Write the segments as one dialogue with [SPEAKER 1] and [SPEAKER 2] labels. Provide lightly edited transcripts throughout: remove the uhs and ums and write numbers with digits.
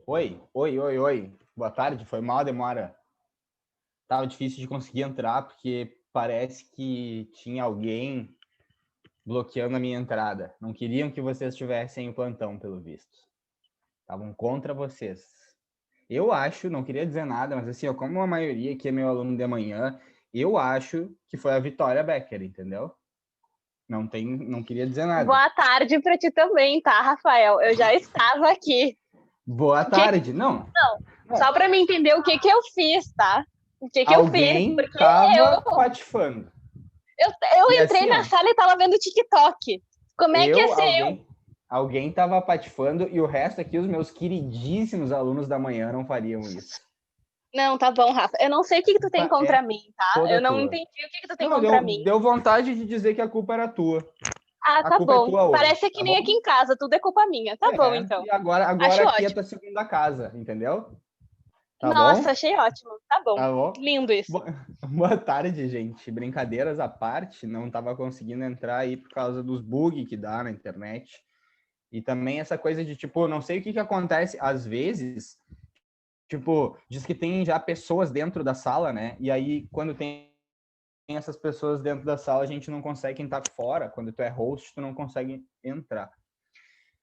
[SPEAKER 1] Oi. Boa tarde, foi mal a demora. Tava difícil de conseguir entrar porque parece que tinha alguém bloqueando a minha entrada. Não queriam que vocês tivessem o plantão, pelo visto. Estavam contra vocês. Eu acho, não queria dizer nada, mas assim, como a maioria aqui é meu aluno de manhã, eu acho que foi a Vitória Becker, entendeu? Não queria dizer nada.
[SPEAKER 2] Boa tarde para ti também, tá, Rafael? Eu já estava aqui.
[SPEAKER 1] Boa tarde. Não.
[SPEAKER 2] Só para me entender o que eu fiz, tá? O que eu fiz?
[SPEAKER 1] Alguém
[SPEAKER 2] Porque
[SPEAKER 1] tava patifando.
[SPEAKER 2] eu
[SPEAKER 1] E
[SPEAKER 2] entrei
[SPEAKER 1] assim,
[SPEAKER 2] na
[SPEAKER 1] ó,
[SPEAKER 2] sala e tava vendo TikTok. Como é que ia ser eu?
[SPEAKER 1] alguém tava patifando e o resto aqui, os meus queridíssimos alunos da manhã não fariam isso.
[SPEAKER 2] Não, tá bom, Rafa. Eu não sei o que tu tem
[SPEAKER 1] Culpa é
[SPEAKER 2] contra mim, tá?
[SPEAKER 1] toda
[SPEAKER 2] Eu não
[SPEAKER 1] tua.
[SPEAKER 2] entendi o que tu tem
[SPEAKER 1] Não,
[SPEAKER 2] contra mim.
[SPEAKER 1] deu vontade de dizer que a culpa era tua.
[SPEAKER 2] Ah,
[SPEAKER 1] A
[SPEAKER 2] tá
[SPEAKER 1] culpa é
[SPEAKER 2] bom.
[SPEAKER 1] tua hoje,
[SPEAKER 2] Parece que
[SPEAKER 1] tá
[SPEAKER 2] nem
[SPEAKER 1] bom?
[SPEAKER 2] aqui em casa, tudo é culpa minha. Tá bom, então.
[SPEAKER 1] E agora
[SPEAKER 2] Acho
[SPEAKER 1] aqui é a
[SPEAKER 2] ótimo.
[SPEAKER 1] tua segunda casa, entendeu? Tá
[SPEAKER 2] Nossa,
[SPEAKER 1] bom?
[SPEAKER 2] achei ótimo. Tá bom.
[SPEAKER 1] Tá bom?
[SPEAKER 2] Lindo isso.
[SPEAKER 1] Boa tarde, gente. Brincadeiras à parte, não tava conseguindo entrar aí por causa dos bugs que dá na internet. E também essa coisa de, tipo, não sei o que acontece, às vezes, tipo, diz que tem já pessoas dentro da sala, né? E aí, quando tem essas pessoas dentro da sala, a gente não consegue entrar fora. Quando tu é host, tu não consegue entrar.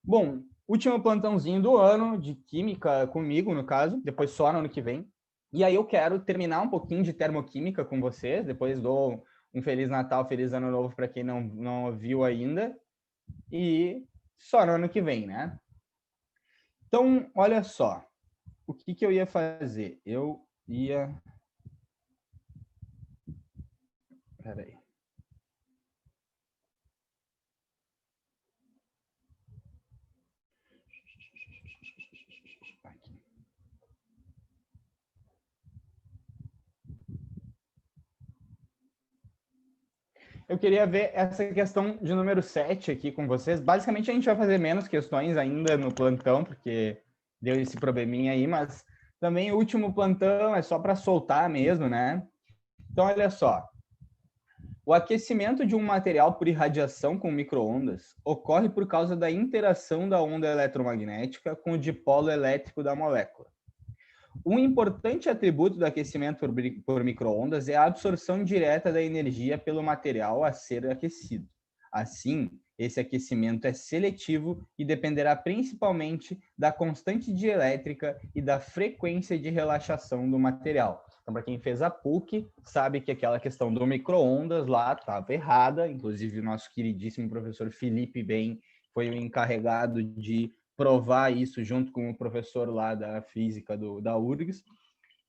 [SPEAKER 1] Bom, último plantãozinho do ano de química comigo, no caso, depois só no ano que vem. E aí eu quero terminar um pouquinho de termoquímica com vocês, depois dou um Feliz Natal, Feliz Ano Novo para quem não viu ainda. E só no ano que vem, né? Então, olha só. O que eu ia fazer? Eu ia... Peraí. Aqui. Eu queria ver essa questão de número 7 aqui com vocês. Basicamente, a gente vai fazer menos questões ainda no plantão, porque deu esse probleminha aí, mas também o último plantão é só para soltar mesmo, né? Então, olha só. O aquecimento de um material por irradiação com microondas ocorre por causa da interação da onda eletromagnética com o dipolo elétrico da molécula. Um importante atributo do aquecimento por microondas é a absorção direta da energia pelo material a ser aquecido. Assim, esse aquecimento é seletivo e dependerá principalmente da constante dielétrica e da frequência de relaxação do material. Então, para quem fez a PUC, sabe que aquela questão do microondas lá estava errada. Inclusive, o nosso queridíssimo professor Felipe Ben foi o encarregado de provar isso junto com o professor lá da física da URGS,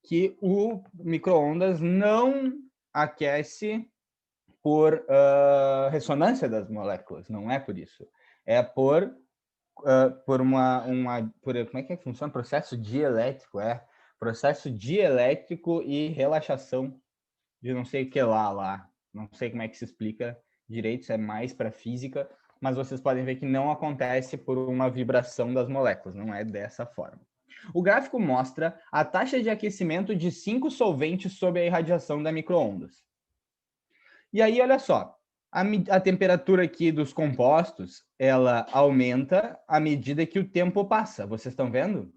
[SPEAKER 1] que o micro-ondas não aquece por ressonância das moléculas, não é por isso. É por como é que funciona? Processo dielétrico, processo dielétrico e relaxação de não sei o que lá. Não sei como é que se explica direito, isso é mais para física, mas vocês podem ver que não acontece por uma vibração das moléculas, não é dessa forma. O gráfico mostra a taxa de aquecimento de 5 solventes sob a irradiação da microondas. E aí, olha só, a temperatura aqui dos compostos, ela aumenta à medida que o tempo passa. Vocês estão vendo?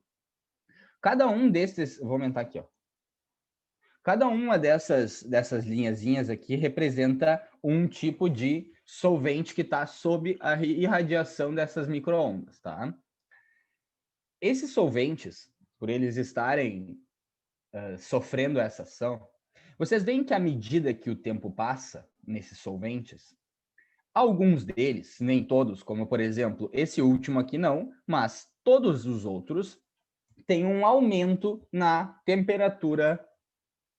[SPEAKER 1] Cada um desses, vou aumentar aqui, ó. Cada uma dessas linhazinhas aqui representa um tipo de solvente que está sob a irradiação dessas microondas, tá? Esses solventes, por eles estarem sofrendo essa ação, vocês veem que à medida que o tempo passa nesses solventes, alguns deles, nem todos, como por exemplo esse último aqui não, mas todos os outros têm um aumento na temperatura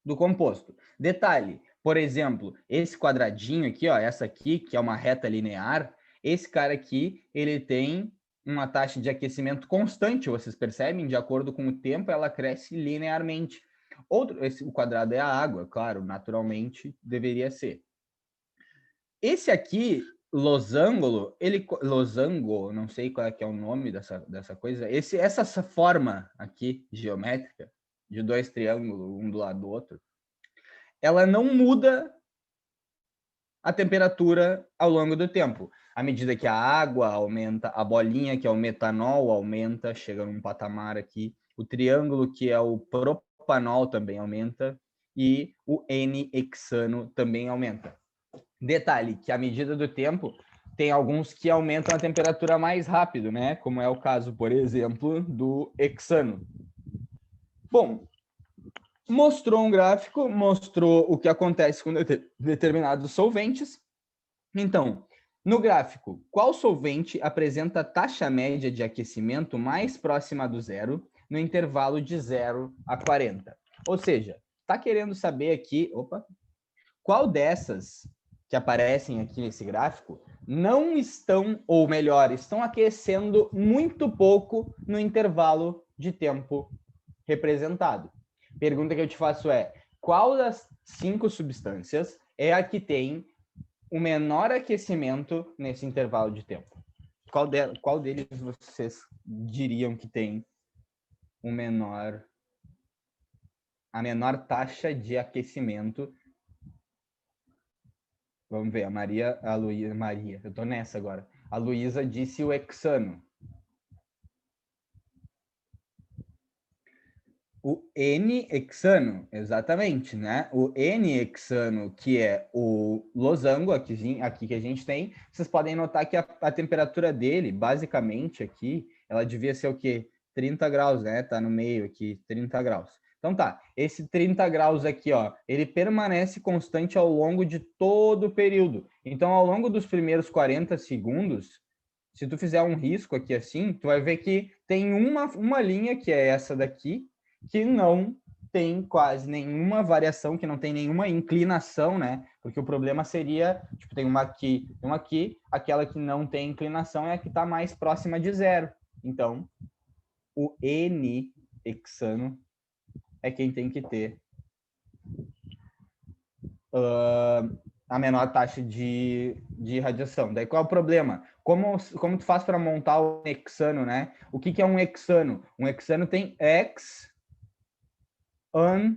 [SPEAKER 1] do composto. Detalhe, por exemplo, esse quadradinho aqui, ó, essa aqui, que é uma reta linear, esse cara aqui, ele tem uma taxa de aquecimento constante, vocês percebem? De acordo com o tempo, ela cresce linearmente. O quadrado é a água, claro, naturalmente deveria ser. Esse aqui, losango, não sei qual é que é o nome dessa coisa, essa forma aqui, geométrica, de dois triângulos, um do lado do outro, ela não muda a temperatura ao longo do tempo. À medida que a água aumenta, a bolinha, que é o metanol, aumenta, chega num patamar aqui o triângulo, que é o propanol, também aumenta, e o N-hexano também aumenta. Detalhe, que à medida do tempo, tem alguns que aumentam a temperatura mais rápido, né? Como é o caso, por exemplo, do hexano. Bom, mostrou um gráfico, mostrou o que acontece com determinados solventes. Então, no gráfico, qual solvente apresenta a taxa média de aquecimento mais próxima do zero no intervalo de 0 a 40? Ou seja, está querendo saber aqui, qual dessas que aparecem aqui nesse gráfico não estão, ou melhor, estão aquecendo muito pouco no intervalo de tempo representado. Pergunta que eu te faço é, qual das 5 substâncias é a que tem o menor aquecimento nesse intervalo de tempo? Qual deles vocês diriam que tem a menor taxa de aquecimento? Vamos ver, Maria, eu tô nessa agora. A Luísa disse o hexano. O N-hexano, exatamente, né? O N-hexano, que é o losango aqui que a gente tem, vocês podem notar que a temperatura dele, basicamente aqui, ela devia ser o quê? 30 graus, né? Tá no meio aqui, 30 graus. Então tá, esse 30 graus aqui, ó, ele permanece constante ao longo de todo o período. Então, ao longo dos primeiros 40 segundos, se tu fizer um risco aqui assim, tu vai ver que tem uma linha, que é essa daqui, que não tem quase nenhuma variação, que não tem nenhuma inclinação, né? Porque o problema seria, tipo, tem uma aqui, aquela que não tem inclinação é a que está mais próxima de zero. Então, o N-hexano é quem tem que ter a menor taxa de radiação. Daí qual é o problema? Como tu faz para montar um hexano, né? O que é um hexano? Um hexano tem X, An,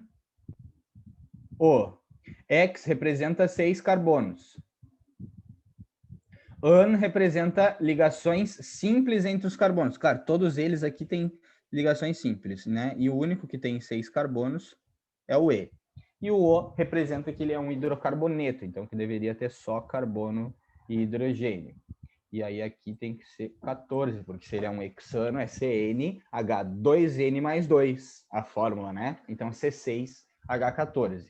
[SPEAKER 1] O. X representa 6 carbonos. An representa ligações simples entre os carbonos. Claro, todos eles aqui têm ligações simples, né? E o único que tem 6 carbonos é o E. E o O representa que ele é um hidrocarboneto, então que deveria ter só carbono e hidrogênio. E aí aqui tem que ser 14, porque se ele é um hexano, é CnH2n mais 2, a fórmula, né? Então C6H14.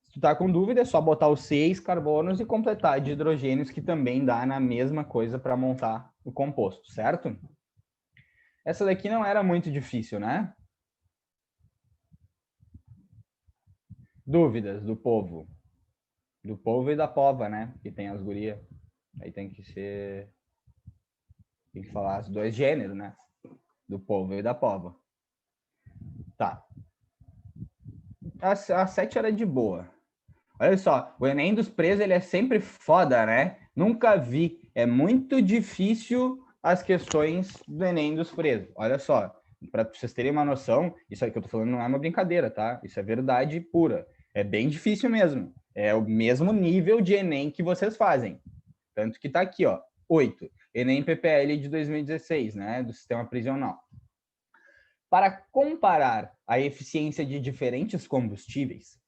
[SPEAKER 1] Se tu tá com dúvida, é só botar os 6 carbonos e completar de hidrogênios, que também dá na mesma coisa para montar o composto, certo? Essa daqui não era muito difícil, né? Dúvidas do povo? Do povo e da pova, né? Que tem as gurias. Aí tem que falar os dois gêneros, né? Do povo e da pova. Tá. A 7 era de boa. Olha só, o Enem dos presos, ele é sempre foda, né? Nunca vi. É muito difícil as questões do Enem dos presos. Olha só, para vocês terem uma noção, isso aí que eu tô falando não é uma brincadeira, tá? Isso é verdade pura. É bem difícil mesmo. É o mesmo nível de Enem que vocês fazem. Tanto que tá aqui, ó, 8. Enem PPL de 2016, né? Do sistema prisional. Para comparar a eficiência de diferentes combustíveis,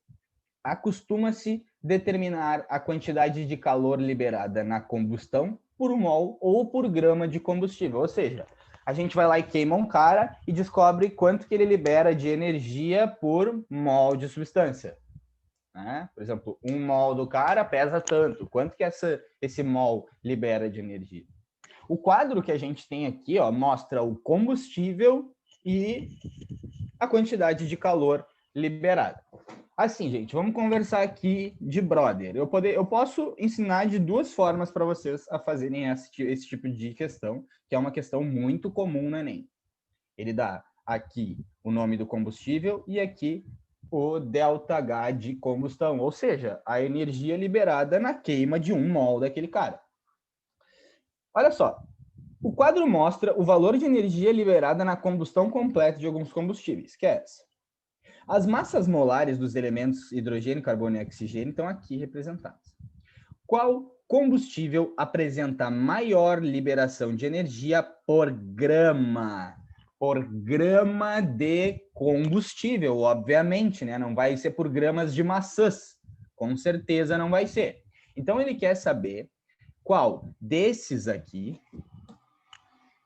[SPEAKER 1] acostuma-se determinar a quantidade de calor liberada na combustão por mol ou por grama de combustível. Ou seja, a gente vai lá e queima um cara e descobre quanto que ele libera de energia por mol de substância. Né? Por exemplo, 1 mol do cara pesa tanto. Quanto que esse mol libera de energia? O quadro que a gente tem aqui, ó, mostra o combustível e a quantidade de calor liberada. Assim, gente, vamos conversar aqui de brother. Eu posso ensinar de 2 formas para vocês a fazerem esse tipo de questão, que é uma questão muito comum no Enem. Ele dá aqui o nome do combustível e aqui o ΔH de combustão, ou seja, a energia liberada na queima de 1 mol daquele cara. Olha só, o quadro mostra o valor de energia liberada na combustão completa de alguns combustíveis, que é essa. As massas molares dos elementos hidrogênio, carbono e oxigênio estão aqui representadas. Qual combustível apresenta maior liberação de energia por grama? por grama de combustível, obviamente, né? Não vai ser por gramas de maçãs. Com certeza não vai ser. Então, ele quer saber qual desses aqui...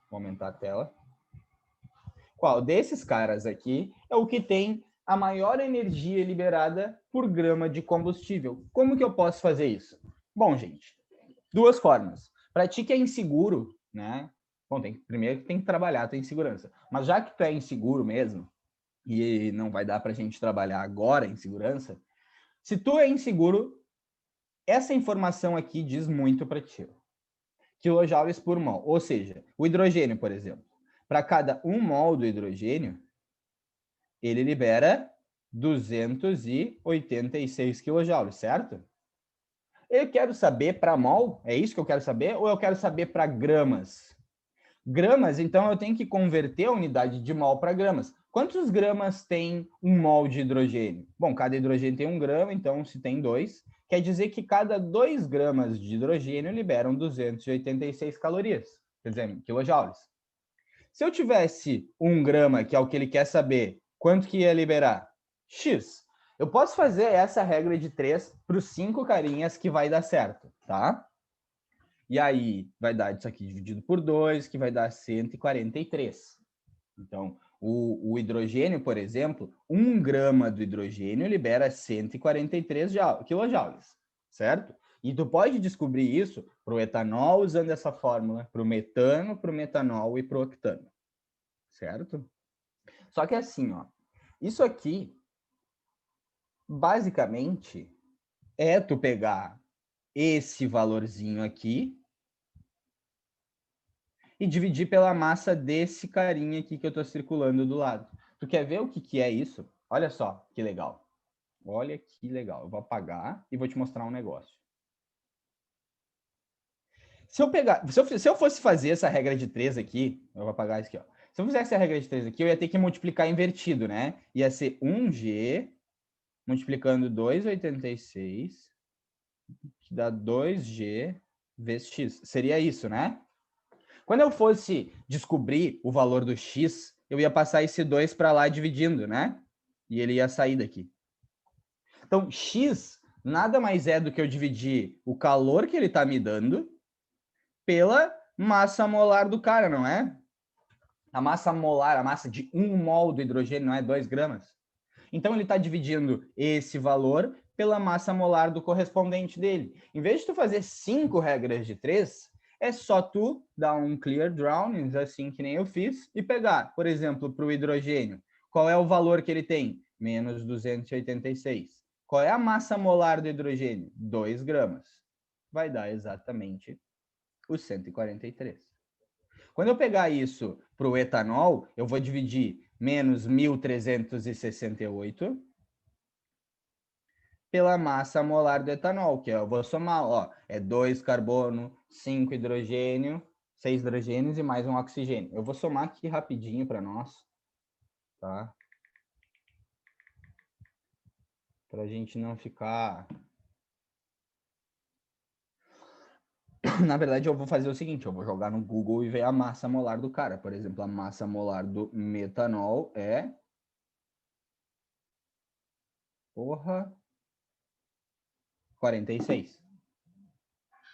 [SPEAKER 1] Vou aumentar a tela. Qual desses caras aqui é o que tem a maior energia liberada por grama de combustível? Como que eu posso fazer isso? Bom, gente, duas formas. Para ti que é inseguro, né? Bom, primeiro tem que trabalhar, tem segurança. Mas já que tu é inseguro mesmo, e não vai dar para a gente trabalhar agora em segurança, se tu é inseguro, essa informação aqui diz muito para ti. Quilojoules por mol. Ou seja, o hidrogênio, por exemplo. Para cada 1 mol do hidrogênio, ele libera 286 quilojoules, certo? Eu quero saber para mol, é isso que eu quero saber, ou eu quero saber para gramas? Gramas, então eu tenho que converter a unidade de mol para gramas. Quantos gramas tem 1 mol de hidrogênio? Bom, cada hidrogênio tem 1 grama, então se tem 2, quer dizer que cada 2 gramas de hidrogênio liberam 286 calorias, quer dizer, quilojoules. Se eu tivesse 1 grama, que é o que ele quer saber, quanto que ia liberar? X. Eu posso fazer essa regra de 3 para os 5 carinhas que vai dar certo, tá? E aí vai dar isso aqui dividido por 2, que vai dar 143. Então, o hidrogênio, por exemplo, 1 grama do hidrogênio libera 143 quilojoules, certo? E tu pode descobrir isso para o etanol usando essa fórmula, para o metano, para o metanol e para o octano, certo? Só que assim, ó, isso aqui, basicamente, é tu pegar esse valorzinho aqui e dividir pela massa desse carinha aqui que eu estou circulando do lado. Tu quer ver o que é isso? Olha só que legal. Olha que legal. Eu vou apagar e vou te mostrar um negócio. Se eu fosse fazer essa regra de 3 aqui, eu vou apagar isso aqui, ó. Se eu fizesse a regra de 3 aqui, eu ia ter que multiplicar invertido, né? Ia ser 1G multiplicando 2,86, que dá 2G vezes X. Seria isso, né? Quando eu fosse descobrir o valor do X, eu ia passar esse 2 para lá dividindo, né? E ele ia sair daqui. Então, X nada mais é do que eu dividir o calor que ele está me dando pela massa molar do cara, não é? A massa molar, a massa de 1 mol do hidrogênio, não é 2 gramas? Então, ele está dividindo esse valor pela massa molar do correspondente dele. Em vez de tu fazer 5 regras de 3, é só tu dar um clear drawing, assim que nem eu fiz, e pegar, por exemplo, para o hidrogênio, qual é o valor que ele tem? Menos 286. Qual é a massa molar do hidrogênio? 2 gramas. Vai dar exatamente os 143. Quando eu pegar isso para o etanol, eu vou dividir menos 1.368 pela massa molar do etanol, que eu vou somar, ó, é 2 carbono, 5 hidrogênio, 6 hidrogênios e mais um oxigênio. Eu vou somar aqui rapidinho para nós, tá? Para a gente não ficar... Na verdade, eu vou fazer o seguinte, eu vou jogar no Google e ver a massa molar do cara. Por exemplo, a massa molar do metanol é... Porra... 46.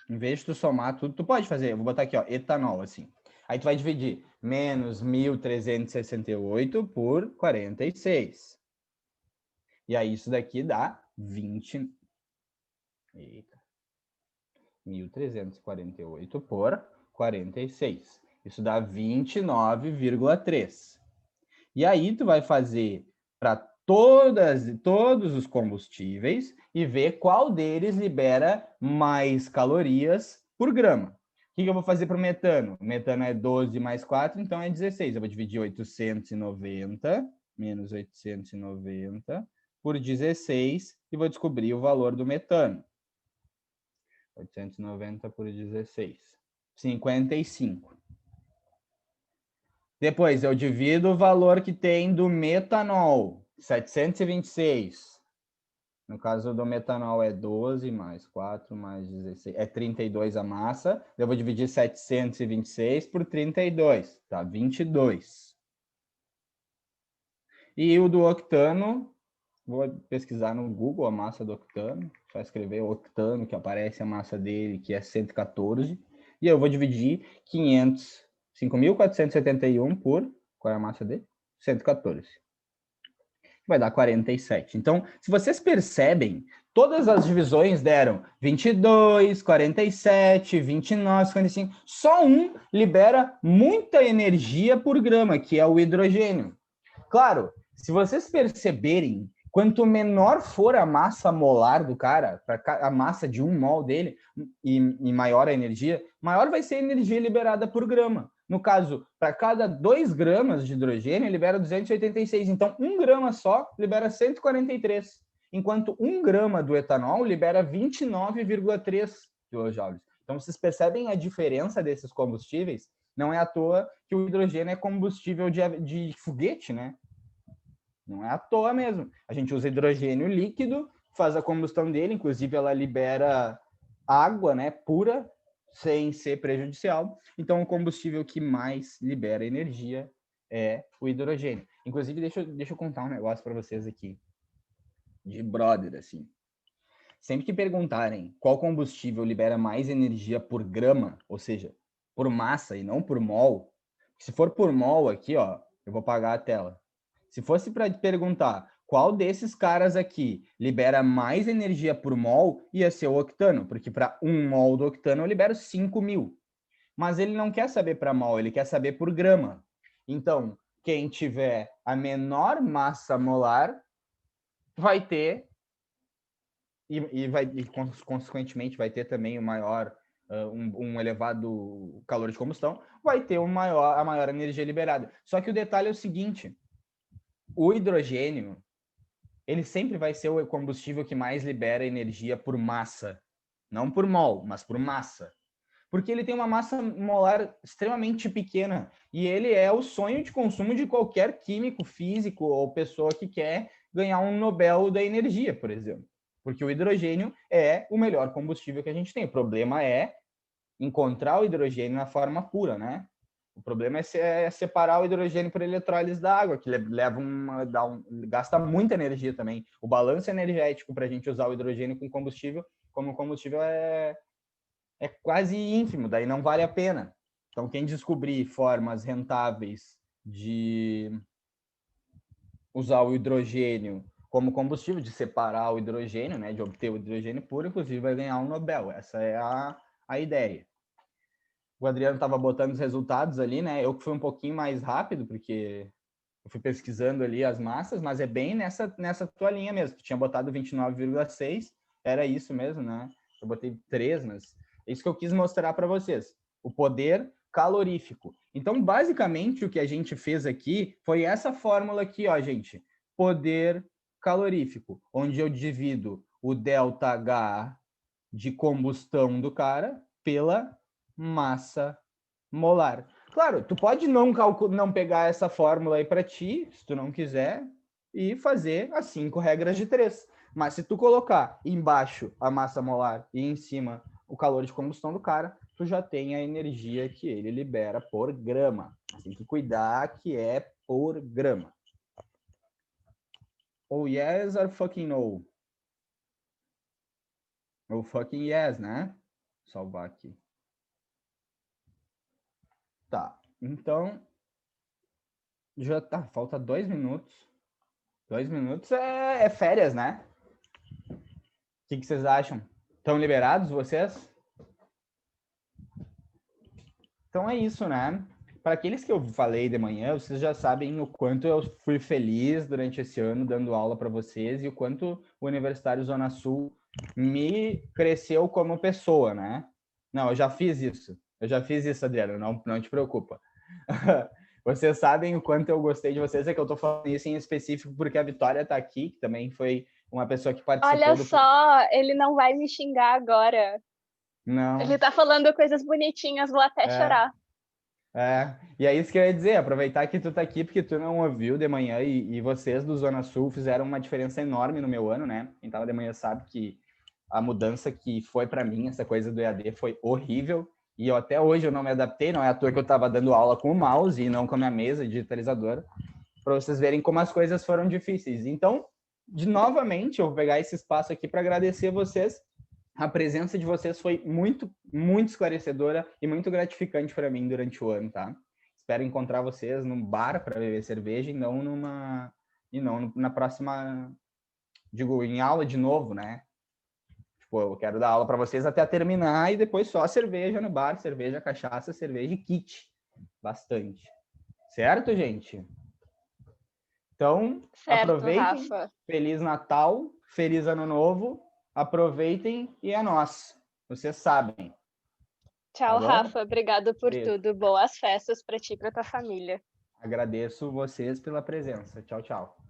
[SPEAKER 1] Em vez de tu somar tudo, tu pode fazer. Eu vou botar aqui, ó, etanol, assim. Aí tu vai dividir menos 1.368 por 46. E aí isso daqui dá 20... Eita. 1.348 por 46. Isso dá 29,3. E aí tu vai fazer para todos os combustíveis e ver qual deles libera mais calorias por grama. O que eu vou fazer para o metano? O metano é 12 mais 4, então é 16. Eu vou dividir 890 menos 890 por 16 e vou descobrir o valor do metano. 890 por 16. 55. Depois eu divido o valor que tem do metanol, 726. No caso do metanol é 12 mais 4 mais 16, é 32 a massa. Eu vou dividir 726 por 32, tá? 22. E o do octano, vou pesquisar no Google a massa do octano, só escrever octano, que aparece a massa dele, que é 114, e eu vou dividir 5.471 por, qual é a massa dele? 114. Vai dar 47. Então, se vocês percebem, todas as divisões deram 22, 47, 29, 55. Só um libera muita energia por grama, que é o hidrogênio. Claro, se vocês perceberem, quanto menor for a massa molar do cara, a massa de 1 mol dele, e maior a energia, maior vai ser a energia liberada por grama. No caso, para cada 2 gramas de hidrogênio, libera 286. Então, 1 grama só libera 143. Enquanto 1 grama do etanol libera 29,3 quilojoules. Então, vocês percebem a diferença desses combustíveis? Não é à toa que o hidrogênio é combustível de foguete, né? Não é à toa mesmo. A gente usa hidrogênio líquido, faz a combustão dele, inclusive ela libera água, né, pura, sem ser prejudicial. Então, o combustível que mais libera energia é o hidrogênio. Inclusive, deixa eu contar um negócio para vocês aqui, de brother, assim. Sempre que perguntarem qual combustível libera mais energia por grama, ou seja, por massa e não por mol, se for por mol aqui, ó, eu vou apagar a tela. Se fosse para perguntar qual desses caras aqui libera mais energia por mol, ia ser o octano, porque para 1 mol do octano eu libero 5.000. Mas ele não quer saber para mol, ele quer saber por grama. Então, quem tiver a menor massa molar vai ter, e consequentemente vai ter também o maior, um elevado calor de combustão, vai ter a maior energia liberada. Só que o detalhe é o seguinte: o hidrogênio, ele sempre vai ser o combustível que mais libera energia por massa. Não por mol, mas por massa. Porque ele tem uma massa molar extremamente pequena. E ele é o sonho de consumo de qualquer químico, físico ou pessoa que quer ganhar um Nobel da energia, por exemplo. Porque o hidrogênio é o melhor combustível que a gente tem. O problema é encontrar o hidrogênio na forma pura, né? O problema é separar o hidrogênio por eletrólise da água, que gasta muita energia também. O balanço energético para a gente usar o hidrogênio como combustível é quase ínfimo, daí não vale a pena. Então, quem descobrir formas rentáveis de usar o hidrogênio como combustível, de separar o hidrogênio, né, de obter o hidrogênio puro, inclusive vai ganhar um Nobel. Essa é a ideia. O Adriano estava botando os resultados ali, né? Eu que fui um pouquinho mais rápido, porque eu fui pesquisando ali as massas, mas é bem nessa tua linha mesmo. Tu tinha botado 29,6, era isso mesmo, né? Eu botei 3, mas é isso que eu quis mostrar para vocês. O poder calorífico. Então, basicamente, o que a gente fez aqui foi essa fórmula aqui, ó, gente. Poder calorífico, onde eu divido o ΔH de combustão do cara pela massa molar. Claro, tu pode não pegar essa fórmula aí para ti, se tu não quiser, e fazer as 5 regras de 3. Mas se tu colocar embaixo a massa molar e em cima o calor de combustão do cara, tu já tem a energia que ele libera por grama. Tem que cuidar que é por grama. Oh yes or fucking no? Ou fucking yes, né? Salvar aqui. Tá, então já tá, falta 2 minutos. 2 minutos é férias, né? O que vocês acham? Estão liberados vocês? Então é isso, né? Para aqueles que eu falei de manhã, vocês já sabem o quanto eu fui feliz durante esse ano dando aula para vocês e o quanto o Universitário Zona Sul me cresceu como pessoa, né? Não, eu já fiz isso. Adriano, não te preocupa. Vocês sabem o quanto eu gostei de vocês, é que eu tô falando isso em específico porque a Vitória tá aqui, que também foi uma pessoa que participou
[SPEAKER 2] Olha só, ele não vai me xingar agora.
[SPEAKER 1] Não.
[SPEAKER 2] Ele tá falando coisas bonitinhas, vou até chorar.
[SPEAKER 1] E é isso que eu ia dizer, aproveitar que tu tá aqui, porque tu não ouviu de manhã e vocês do Zona Sul fizeram uma diferença enorme no meu ano, né? Quem tava de manhã sabe que a mudança que foi para mim, essa coisa do EAD, foi horrível. E eu até hoje eu não me adaptei, não é à toa que eu tava dando aula com o mouse e não com a minha mesa digitalizadora. para vocês verem como as coisas foram difíceis. Então, novamente, eu vou pegar esse espaço aqui para agradecer vocês. A presença de vocês foi muito, muito esclarecedora e muito gratificante para mim durante o ano, tá? Espero encontrar vocês num bar para beber cerveja e não na próxima, digo, em aula de novo, né? Tipo, eu quero dar aula para vocês até terminar e depois só cerveja no bar, cerveja, cachaça, cerveja e kit. Bastante. Certo, gente? Então,
[SPEAKER 2] Certo,
[SPEAKER 1] aproveitem.
[SPEAKER 2] Rafa.
[SPEAKER 1] Feliz Natal, feliz Ano Novo. Aproveitem e é nós. Vocês sabem.
[SPEAKER 2] Tchau,
[SPEAKER 1] Tá
[SPEAKER 2] Rafa. Obrigado por
[SPEAKER 1] Beijo.
[SPEAKER 2] tudo. Boas festas para ti e para tua família.
[SPEAKER 1] Agradeço vocês pela presença. Tchau, tchau.